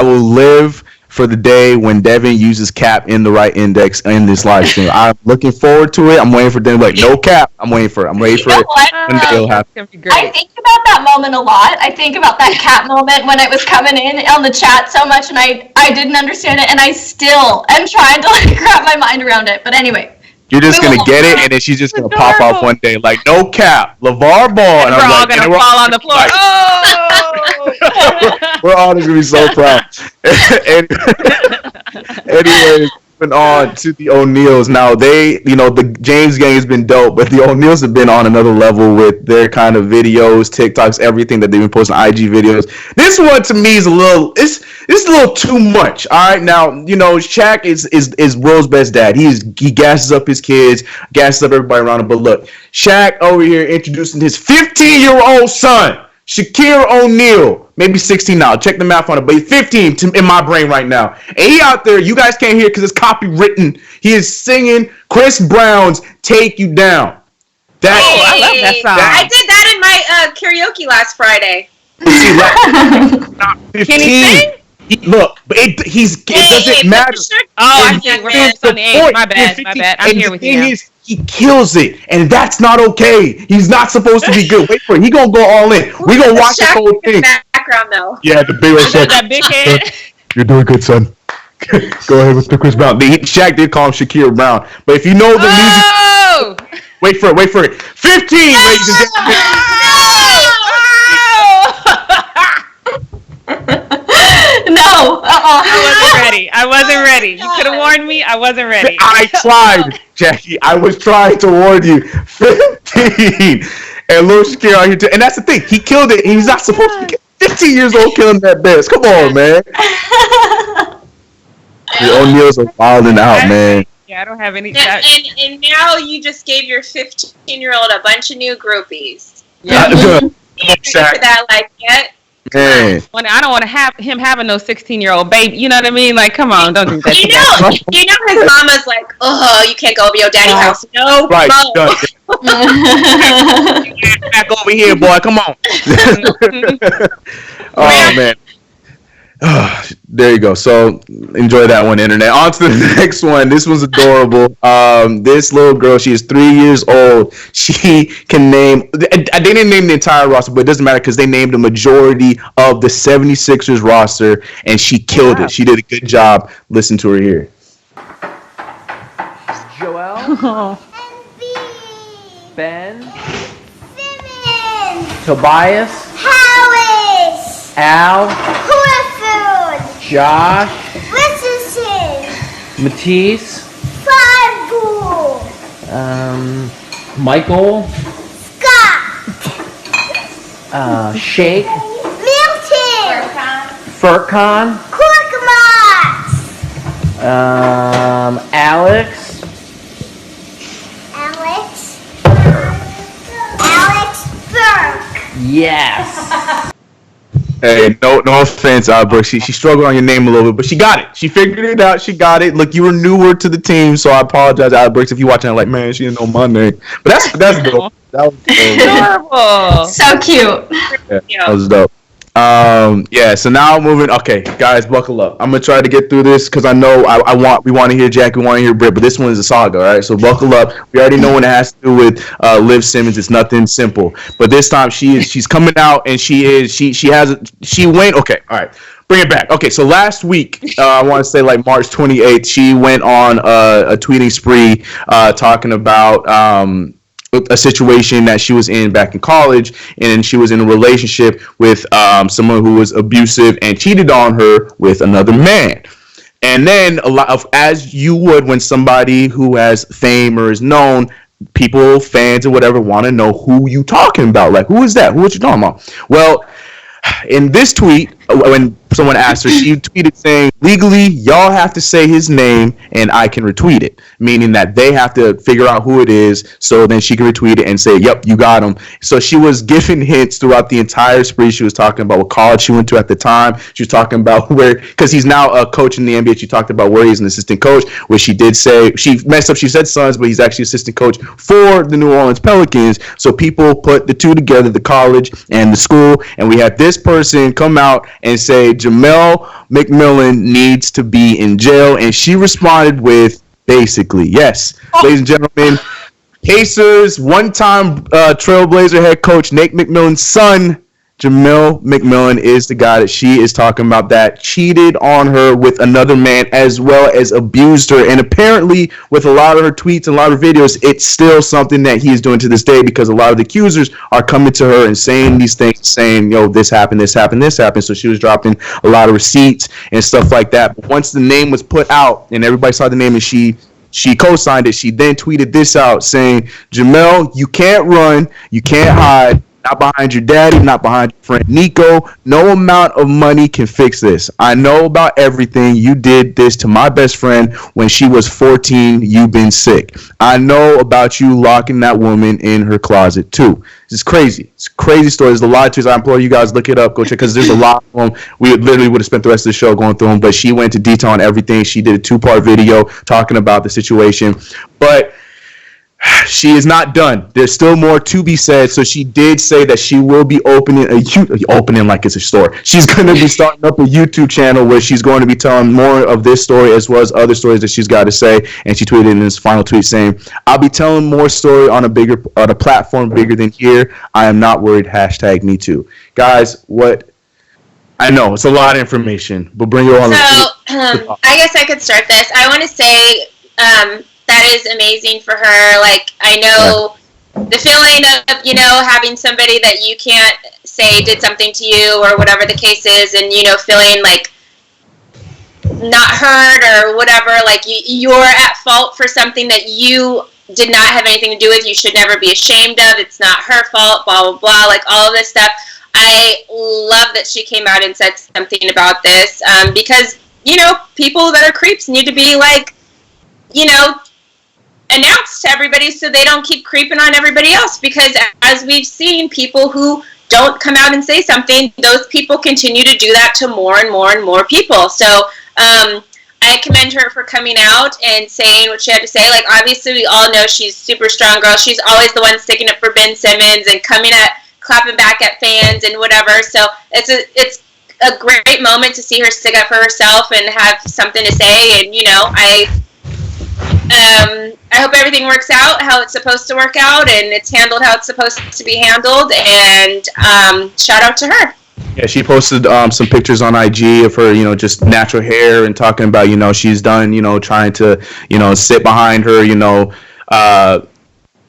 will live for the day when Devin uses cap in the right index in this live stream. I'm looking forward to it. I'm waiting for Devin. Like, no cap. I'm waiting for it. One day it'll happen. That's gonna be great. I think about that moment a lot. I think about that cap moment when it was coming in on the chat so much, and I didn't understand it, and I still am trying to like wrap my mind around it. But anyway. You're just gonna get it, and then she's just gonna pop off one day, like no cap, Lavar Ball, and we're all gonna fall on the floor. Like, we're all gonna be so proud. Anyways, moving on to the O'Neals. Now the James gang has been dope, but the O'Neals have been on another level with their kind of videos, TikToks, everything that they've been posting, IG videos. This one to me is a little too much. All right, now Shaq is world's best dad. He gasses up his kids, gasses up everybody around him. But look, Shaq over here introducing his 15-year-old son, Shaquille O'Neal. Maybe 16 now. Check the math on it, but he's 15 in my brain right now. And he out there, you guys can't hear because it's copywritten. He is singing Chris Brown's "Take You Down." I love that song. I did that in my karaoke last Friday. Not 15. Can he sing? Look, but it doesn't matter. I see. We're focused on the age. My bad. I'm here with you now. He kills it, and that's not okay. He's not supposed to be good. Wait for it. He gonna go all in. We gonna watch the whole thing. Background though. Yeah, the big old Shaq. That big head. You're doing good, son. Go ahead with the Chris Brown. Shaq did call him Shaquille Brown, but if you know the music, wait for it. 15, ladies and gentlemen. No. I wasn't ready. You could have warned me. I wasn't ready. I tried, Jackie. I was trying to warn you. 15. And Lil Shaquille out here too. And that's the thing. He killed it. And he's not supposed to be 15 years old killing that bass. Come on, man. The O'Neals are wilding out, man. Yeah, I don't have any. And now you just gave your 15-year-old a bunch of new groupies. Yeah. For that, like, yet. Man. I don't want to have him having no 16-year-old baby. You know what I mean? Like, come on, don't do that. You know his mama's like, oh, you can't go over your daddy's house. No, right. no. Back over here, boy. Come on. Oh, man. There you go. So enjoy that one, internet. On to the next one. This one's adorable. This little girl, she is 3 years old. She can name, they didn't name the entire roster, but it doesn't matter because they named the majority of the 76ers roster, and she killed it. She did a good job. Listen to her here. Joel, Ben, Simmons, Tobias, Harris, Al, Josh, Richardson, Matisse, Five, Michael, Scott, Shake, Milton, Furkan, Corkmont, Alex, Burke. Yes. Hey, no offense, Brooke. She struggled on your name a little bit, but she got it. She figured it out. She got it. Look, you were newer to the team, so I apologize, Brooks, if you're watching. Like, man, she didn't know my name. But that's dope. That was adorable. So cute. Yeah, that was dope. Yeah. So now moving. Okay, guys, buckle up. I'm gonna try to get through this because I know we want to hear Jack, we want to hear Britt, but this one is a saga. All right, so buckle up. We already know when it has to do with Liv Simmons. It's nothing simple, but this time she's coming out and she went. Okay, all right. Bring it back. Okay, so last week, I want to say like March 28th, she went on a tweeting spree talking about a situation that she was in back in college, and she was in a relationship with someone who was abusive and cheated on her with another man. And then a lot of, as you would when somebody who has fame or is known, people, fans or whatever, want to know who you talking about. Like, who is that? Who are you talking about? Well, in this tweet, when someone asked her, she tweeted saying, legally, y'all have to say his name and I can retweet it, meaning that they have to figure out who it is, so then she can retweet it and say, yep, you got him. So she was giving hints throughout the entire spree. She was talking about what college she went to at the time. She was talking about where, because he's now a coach in the NBA, she talked about where he's an assistant coach, which she did say, she messed up, she said Suns, but he's actually assistant coach for the New Orleans Pelicans. So people put the two together, the college and the school, and we had this person come out and say Jamel McMillan needs to be in jail, and she responded with basically, yes, ladies and gentlemen, Pacers one-time Trailblazer head coach Nate McMillan's son, Jamel McMillan, is the guy that she is talking about that cheated on her with another man as well as abused her. And apparently, with a lot of her tweets and a lot of her videos, it's still something that he's doing to this day, because a lot of the accusers are coming to her and saying these things, saying, yo, this happened, this happened, this happened. So she was dropping a lot of receipts and stuff like that. But once the name was put out and everybody saw the name and she co-signed it, she then tweeted this out saying, Jamel, you can't run, you can't hide. Not behind your daddy, not behind your friend Nico. No amount of money can fix this. I know about everything. You did this to my best friend when she was 14. You've been sick. I know about you locking that woman in her closet too. It's crazy. It's a crazy story. There's a lot to it. I implore you guys, look it up, go check, because there's a lot of them. We literally would have spent the rest of the show going through them, but she went into detail on everything. She did a 2-part video talking about the situation. But she is not done. There's still more to be said. So she did say that she will be opening like it's a store. She's going to be starting up a YouTube channel where she's going to be telling more of this story as well as other stories that she's got to say. And she tweeted in this final tweet saying, "I'll be telling more story on a platform bigger than here. I am not worried. #MeToo." Guys, what? I know it's a lot of information, but bring it on. So I guess I could start this. I want to say, that is amazing for her. Like, I know the feeling of, having somebody that you can't say did something to you or whatever the case is, and, feeling like not heard or whatever, like you're at fault for something that you did not have anything to do with. You should never be ashamed of. It's not her fault, blah, blah, blah, like all of this stuff. I love that she came out and said something about this, because, people that are creeps need to be like, announced to everybody so they don't keep creeping on everybody else, because as we've seen, people who don't come out and say something, those people continue to do that to more and more and more people. So I commend her for coming out and saying what she had to say. Like, obviously we all know she's a super strong girl. She's always the one sticking up for Ben Simmons and clapping back at fans and whatever. So it's a great moment to see her stick up for herself and have something to say. And I hope everything works out how it's supposed to work out, and it's handled how it's supposed to be handled, and shout out to her. Yeah, she posted some pictures on IG of her, just natural hair, and talking about, she's done, trying to, sit behind her,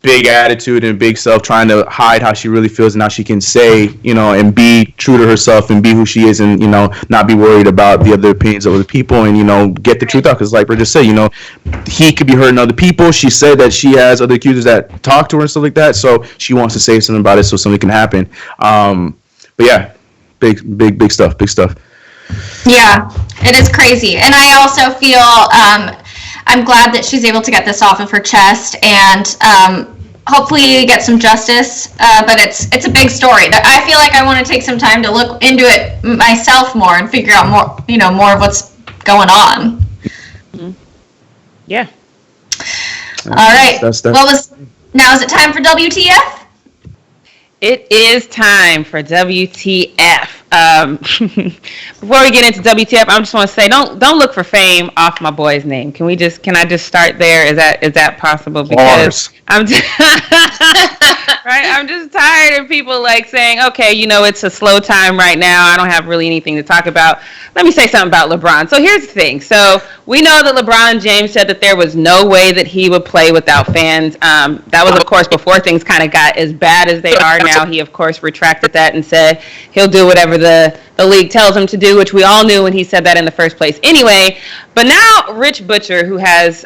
big attitude and big self, trying to hide how she really feels, and now she can say, and be true to herself and be who she is, and, not be worried about the other opinions of other people, and, get the truth out. Because like Bridget said, he could be hurting other people. She said that she has other accusers that talk to her and stuff like that, so she wants to say something about it so something can happen. But yeah, big stuff. Yeah, it is crazy. And I also feel I'm glad that she's able to get this off of her chest, and hopefully get some justice. But it's a big story. I feel like I want to take some time to look into it myself more and figure out more, more of what's going on. Mm-hmm. Yeah. All right. Now is it time for WTF? It is time for WTF. Before we get into WTF, I just want to say, don't look for fame off my boy's name. Can I just start there? Is that possible? Because I'm right. I'm just tired of people like saying, okay, it's a slow time right now. I don't have really anything to talk about. Let me say something about LeBron. So here's the thing. So we know that LeBron James said that there was no way that he would play without fans. That was, of course, before things kind of got as bad as they are now. He, of course, retracted that and said he'll do whatever the league tells him to do, which we all knew when he said that in the first place anyway. But now Rich Butcher, who has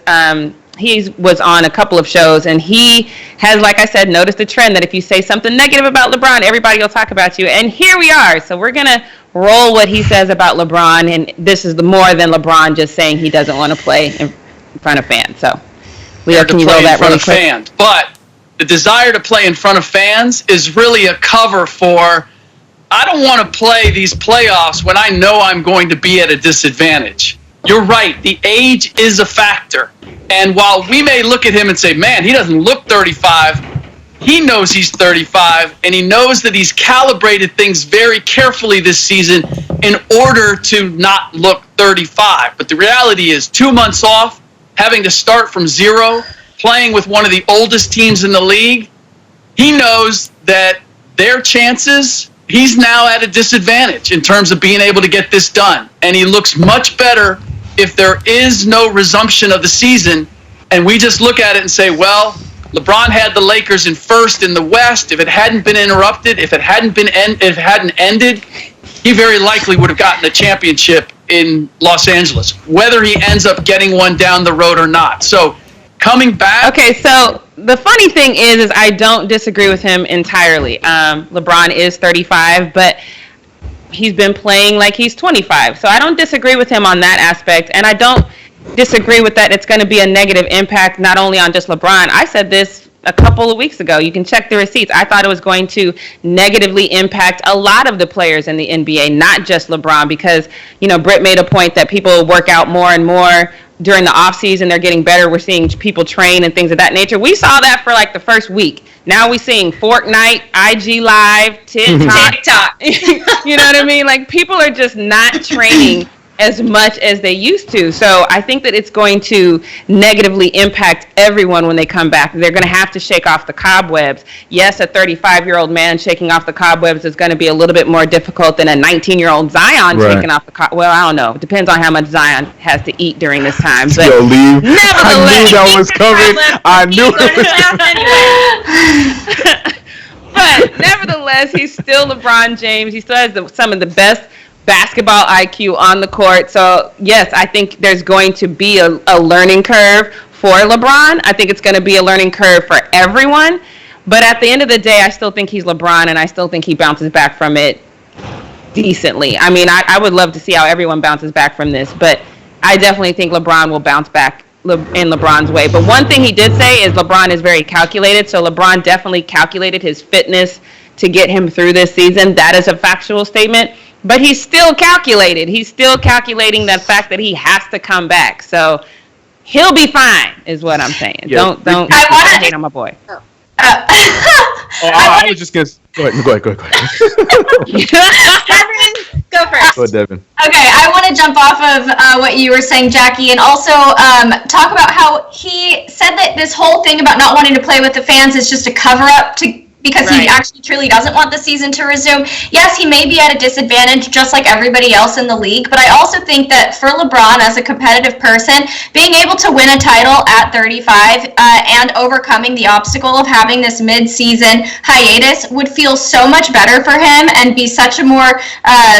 he was on a couple of shows, and he has, like I said, noticed the trend that if you say something negative about LeBron, everybody will talk about you. And here we are. So we're gonna roll what he says about LeBron, and this is more than LeBron just saying he doesn't want to play in front of fans. So, Leo, can you roll that really quick? Fans. But the desire to play in front of fans is really a cover for, I don't want to play these playoffs when I know I'm going to be at a disadvantage. You're right. The age is a factor. And while we may look at him and say, man, he doesn't look 35, he knows he's 35, and he knows that he's calibrated things very carefully this season in order to not look 35. But the reality is 2 months off, having to start from zero, playing with one of the oldest teams in the league, he knows that their chances, he's now at a disadvantage in terms of being able to get this done. And he looks much better if there is no resumption of the season, and we just look at it and say, well, LeBron had the Lakers in first in the West. If it hadn't been interrupted, if it hadn't ended, he very likely would have gotten a championship in Los Angeles, whether he ends up getting one down the road or not. So coming back. Okay, so the funny thing is I don't disagree with him entirely. LeBron is 35, but he's been playing like he's 25. So I don't disagree with him on that aspect, and I don't disagree with that it's going to be a negative impact not only on just LeBron. I said this a couple of weeks ago. You can check the receipts. I thought it was going to negatively impact a lot of the players in the NBA, not just LeBron, because, you know, Britt made a point that people work out more and more during the off season. They're getting better. We're seeing people train and things of that nature. We saw that for like the first week. Now we're seeing Fortnite, IG Live, TikTok. You know what I mean? Like, people are just not training as much as they used to. So I think that it's going to negatively impact everyone when they come back. They're going to have to shake off the cobwebs. Yes, a 35-year-old man shaking off the cobwebs is going to be a little bit more difficult than a 19-year-old Zion shaking off the cobwebs. Well, I don't know. It depends on how much Zion has to eat during this time. But I knew that was coming. I knew it was But nevertheless, he's still LeBron James. He still has some of the best basketball IQ on the court. So yes, I think there's going to be a learning curve for LeBron. I think it's going to be a learning curve for everyone. But at the end of the day, I still think he's LeBron, and I still think he bounces back from it decently. I mean, I would love to see how everyone bounces back from this, but I definitely think LeBron will bounce back in LeBron's way. But one thing he did say is LeBron is very calculated. So LeBron definitely calculated his fitness to get him through this season. That is a factual statement. But he's still calculated. He's still calculating the fact that he has to come back. So he'll be fine, is what I'm saying. Yeah. Don't hate on my boy. I was just going to... Go ahead. Devin, go first. Go ahead, Devin. Okay, I want to jump off of what you were saying, Jackie, and also talk about how he said that this whole thing about not wanting to play with the fans is just a cover-up because he actually truly doesn't want the season to resume. Yes, he may be at a disadvantage just like everybody else in the league, but I also think that for LeBron as a competitive person, being able to win a title at 35 and overcoming the obstacle of having this mid-season hiatus would feel so much better for him and be such a more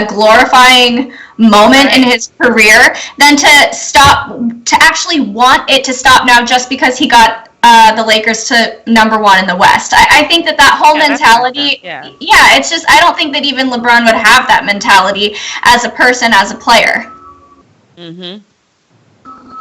glorifying moment in his career than to actually want it to stop now just because he got the Lakers to number one in the West. I think that whole mentality, it's just, I don't think that even LeBron would have that mentality as a person, as a player. Mm-hmm.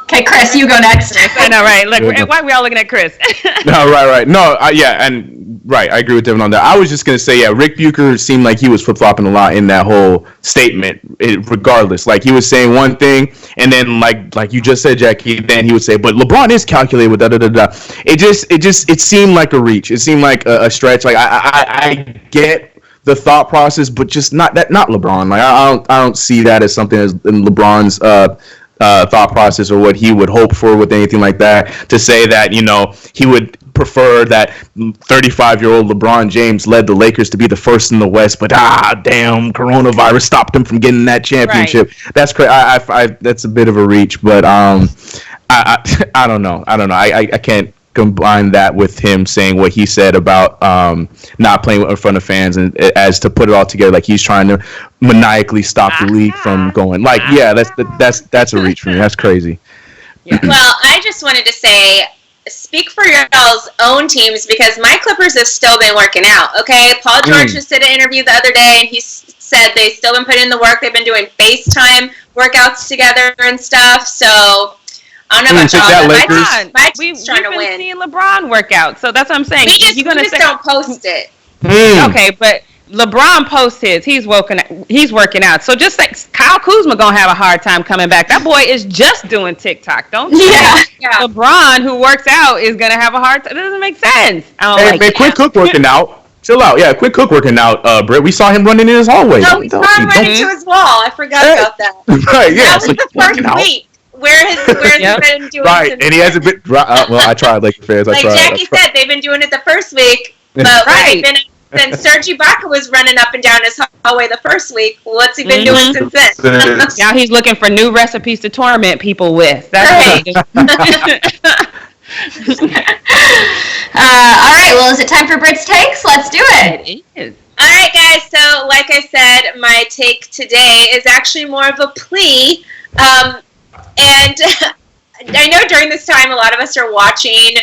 Okay, Chris, you go next. I know, right? Look, why are we all looking at Chris? No, right. No, I agree with Devin on that. I was just going to say, Rick Bucher seemed like he was flip-flopping a lot in that whole statement, regardless. Like, he was saying one thing, and then, like you just said, Jackie, then he would say, but LeBron is calculated with da-da-da-da. It seemed like a reach. It seemed like a stretch. Like, I get the thought process, but just not LeBron. Like, I don't see that as something as in LeBron's thought process or what he would hope for with anything like that, to say that, you know, he would prefer that 35-year-old LeBron James led the Lakers to be the first in the West, but damn, coronavirus stopped him from getting that championship. Right. That's crazy. That's a bit of a reach, but I don't know. I can't combine that with him saying what he said about not playing in front of fans, and as to put it all together, like he's trying to maniacally stop the league from going. Like, that's a reach for me. That's crazy. Yeah. Well, I just wanted to say, speak for y'all's own teams, because my Clippers have still been working out. Okay, Paul George just did an interview the other day, and he said said, they've still been putting in the work. They've been doing FaceTime workouts together and stuff. So I don't know about y'all, but my team's trying to win. We've been seeing LeBron work out, so that's what I'm saying. We just don't post it. Okay, but LeBron posts his. He's working out. So just like Kyle Kuzma gonna have a hard time coming back. That boy is just doing TikTok. Don't you? Yeah. LeBron, who works out, is gonna have a hard time. It doesn't make sense. Hey, Quinn Cook working out. Chill out. Yeah, Quinn Cook working out, Britt. We saw him running in his hallway. No, we saw him running to his wall. I forgot about that. Right, yeah. That was the first week. Where has he been doing right, and he hasn't been. Well, I tried Laker fans. Like Jackie said, they've been doing it the first week, but then Serge Ibaka was running up and down his hallway the first week. What's he been doing since then? Now he's looking for new recipes to torment people with. That's right. All right, well, is it time for Britt's takes? Let's do it. It is. All right, guys. So, like I said, my take today is actually more of a plea. And I know during this time, a lot of us are watching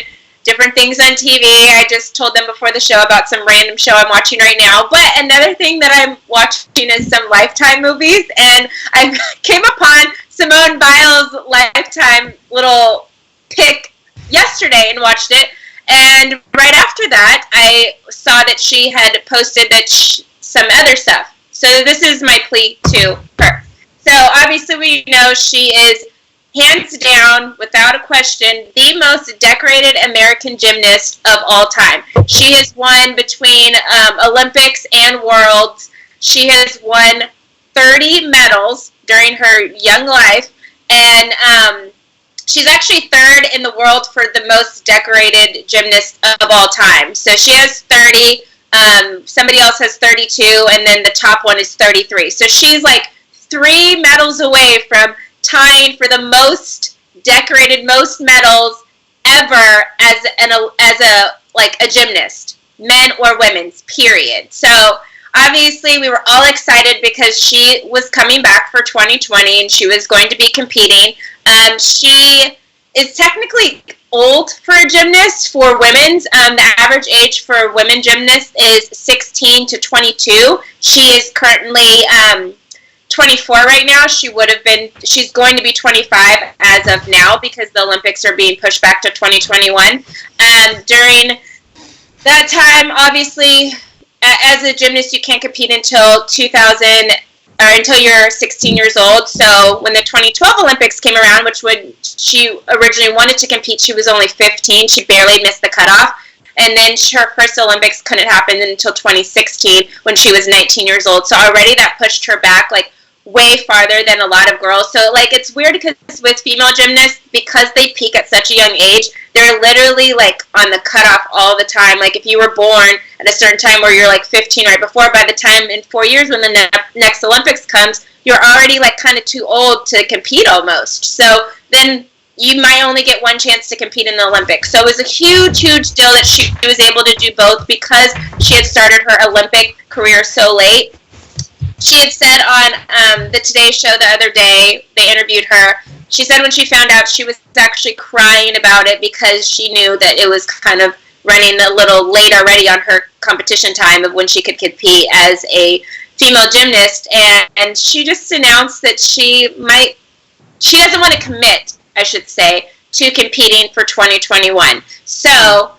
different things on TV. I just told them before the show about some random show I'm watching right now. But another thing that I'm watching is some Lifetime movies. And I came upon Simone Biles' Lifetime little pick yesterday and watched it. And right after that, I saw that she had posted that some other stuff. So this is my plea to her. So obviously we know she is hands down, without a question, the most decorated American gymnast of all time. She has won between Olympics and Worlds. She has won 30 medals during her young life, and she's actually third in the world for the most decorated gymnast of all time. So she has 30, somebody else has 32, and then the top one is 33. So she's like 3 medals away from tying for the most decorated, most medals ever as a gymnast, men or women's, period. So obviously we were all excited because she was coming back for 2020 and she was going to be competing. She is technically old for a gymnast for women's. The average age for women gymnasts is 16 to 22. She is currently 24 right now. She's going to be 25 as of now because the Olympics are being pushed back to 2021. During that time, obviously, as a gymnast, you can't compete until 2000 or until you're 16 years old. So when the 2012 Olympics came around, which when she originally wanted to compete, she was only 15. She barely missed the cutoff. And then her first Olympics couldn't happen until 2016 when she was 19 years old. So already that pushed her back way farther than a lot of girls. So it's weird because with female gymnasts, because they peak at such a young age, they're literally on the cutoff all the time. If you were born at a certain time where you're 15 right before, by the time in 4 years when the next Olympics comes, you're already kind of too old to compete almost. So then you might only get one chance to compete in the Olympics. So it was a huge, huge deal that she was able to do both because she had started her Olympic career so late. She had said on the Today Show the other day, they interviewed her, she said when she found out she was actually crying about it because she knew that it was kind of running a little late already on her competition time of when she could compete as a female gymnast. And she just announced that she doesn't want to commit, I should say, to competing for 2021. So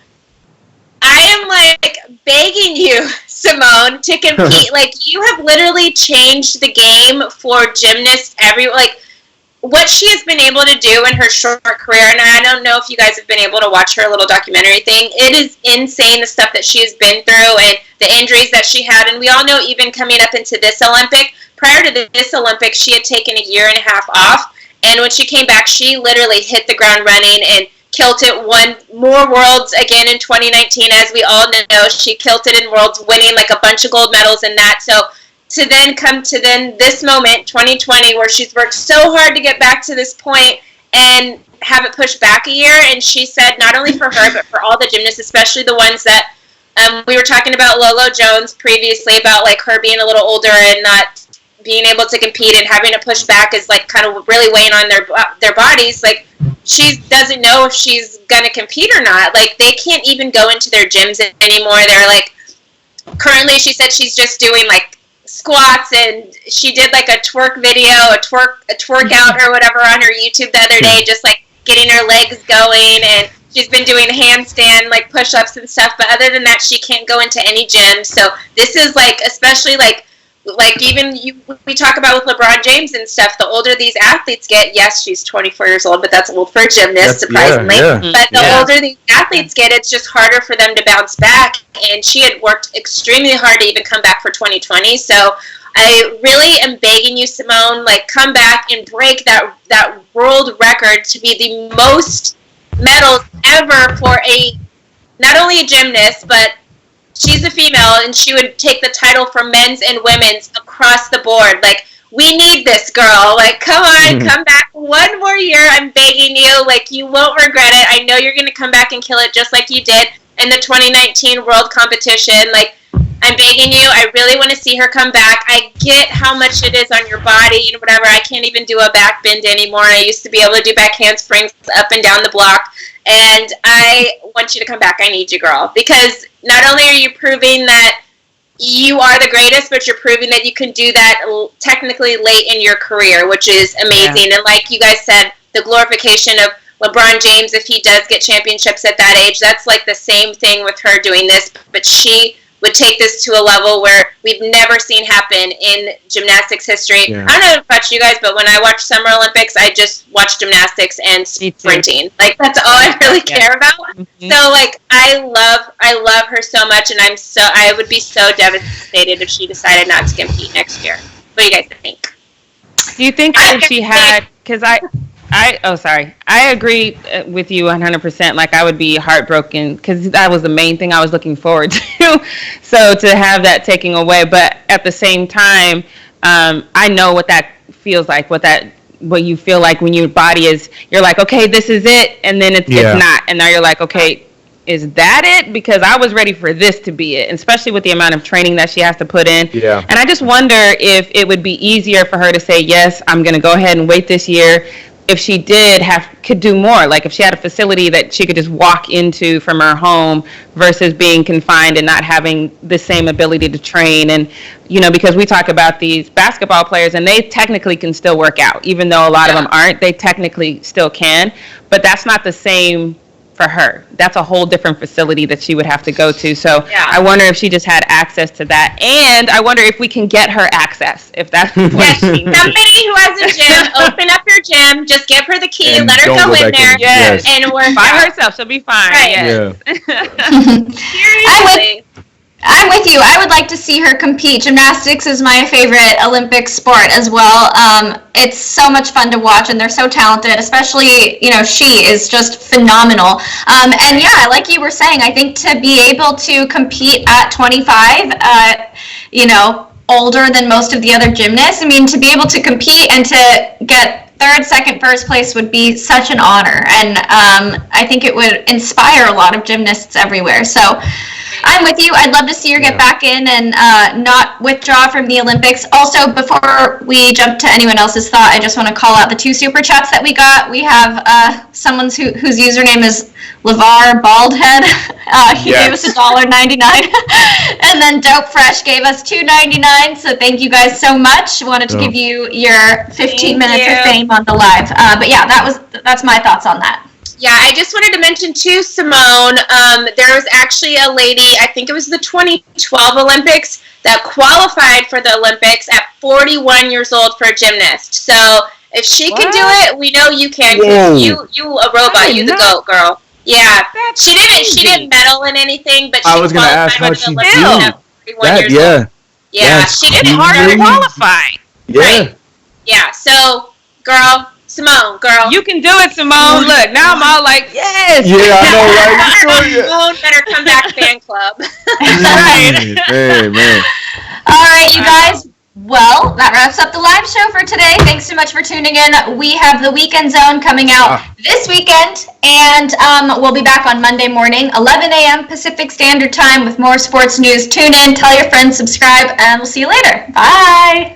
I am begging you, Simone, to compete. You have literally changed the game for gymnasts what she has been able to do in her short career, and I don't know if you guys have been able to watch her little documentary thing. It is insane, the stuff that she has been through and the injuries that she had. And we all know even coming up into this Olympic, prior to this Olympic, she had taken a year and a half off. And when she came back, she literally hit the ground running and killed it, won more Worlds again in 2019. As we all know, she killed it in Worlds, winning a bunch of gold medals in that. So to then come to this moment, 2020, where she's worked so hard to get back to this point and have it pushed back a year. And she said not only for her, but for all the gymnasts, especially the ones that we were talking about Lolo Jones previously, about her being a little older and not being able to compete and having to push back is kind of really weighing on their bodies. She doesn't know if she's gonna compete or not. They can't even go into their gyms anymore. They're currently, she said she's just doing squats, and she did like a twerk video, a twerk out or whatever on her YouTube the other day, just like getting her legs going, and she's been doing handstand like push-ups and stuff. But other than that, she can't go into any gym. So this is like, especially like even we talk about with LeBron James and stuff, the older these athletes get, yes, she's 24 years old, but that's old for a gymnast, surprisingly. But the older these athletes get, it's just harder for them to bounce back. And she had worked extremely hard to even come back for 2020. So I really am begging you, Simone, like, come back and break that world record to be the most medals ever for not only a gymnast, but she's a female, and she would take the title for men's and women's across the board. Like, we need this, girl. Like, come on, come back one more year. I'm begging you. Like, you won't regret it. I know you're going to come back and kill it just like you did in the 2019 World Competition. Like, I'm begging you. I really want to see her come back. I get how much it is on your body and whatever. I can't even do a back bend anymore. I used to be able to do back handsprings up and down the block. And I want you to come back. I need you, girl. Because not only are you proving that you are the greatest, but you're proving that you can do that technically late in your career, which is amazing. Yeah. And like you guys said, the glorification of LeBron James, if he does get championships at that age, that's like the same thing with her doing this. But she would take this to a level where we've never seen happen in gymnastics history. Yeah. I don't know about you guys, but when I watch Summer Olympics, I just watch gymnastics and sprinting. Like, that's all I really care about. Mm-hmm. So, like, I love her so much, and I would be so devastated if she decided not to compete next year. What do you guys think? Do you think if she had, because I agree with you 100%. Like, I would be heartbroken because that was the main thing I was looking forward to. So to have that taken away, but at the same time, I know what that feels like. What you feel like when your body is, you're like, okay, this is it, and then it's not, and now you're like, okay, is that it? Because I was ready for this to be it, especially with the amount of training that she has to put in. Yeah. And I just wonder if it would be easier for her to say, yes, I'm going to go ahead and wait this year. If she could do more, like if she had a facility that she could just walk into from her home versus being confined and not having the same ability to train. And, you know, because we talk about these basketball players and they technically can still work out, even though a lot of them aren't, they technically still can, but that's not the same for her. That's a whole different facility that she would have to go to. So I wonder if she just had access to that. And I wonder if we can get her access, if that's what she needs. Somebody who has a gym, open up your gym, just give her the key, and let her go in there, and work by herself. She'll be fine. Right. Seriously. I'm with you. I would like to see her compete. Gymnastics is my favorite Olympic sport as well. It's so much fun to watch, and they're so talented, especially, you know, she is just phenomenal. And yeah, like you were saying, I think to be able to compete at 25, you know, older than most of the other gymnasts, I mean, to be able to compete and to get third, second, first place would be such an honor. And I think it would inspire a lot of gymnasts everywhere. So I'm with you. I'd love to see her get back in and not withdraw from the Olympics. Also, before we jump to anyone else's thought, I just want to call out the 2 super chats that we got. We have someone whose username is Lavar Baldhead. He gave us $1.99. And then Dope Fresh gave us $2.99. So thank you guys so much. Wanted to give you your 15 minutes of fame on the live. But yeah, that's my thoughts on that. Yeah, I just wanted to mention too, Simone, there was actually a lady, I think it was the 2012 Olympics, that qualified for the Olympics at 41 years old for a gymnast. So if she can do it, we know you can. You a robot, you the GOAT, girl. Yeah, she didn't medal in anything, but she qualified for the Olympics at 41 years old. Yeah, she did it harder to qualify. Yeah. Right. Yeah, so, girl, Simone, girl. You can do it, Simone. Look, now I'm all like, yes. Yeah, I know, right? Simone better come back fan club. Right. Man. All right, you guys. Well, that wraps up the live show for today. Thanks so much for tuning in. We have the Weekend Zone coming out this weekend, and we'll be back on Monday morning, 11 a.m. Pacific Standard Time with more sports news. Tune in, tell your friends, subscribe, and we'll see you later. Bye.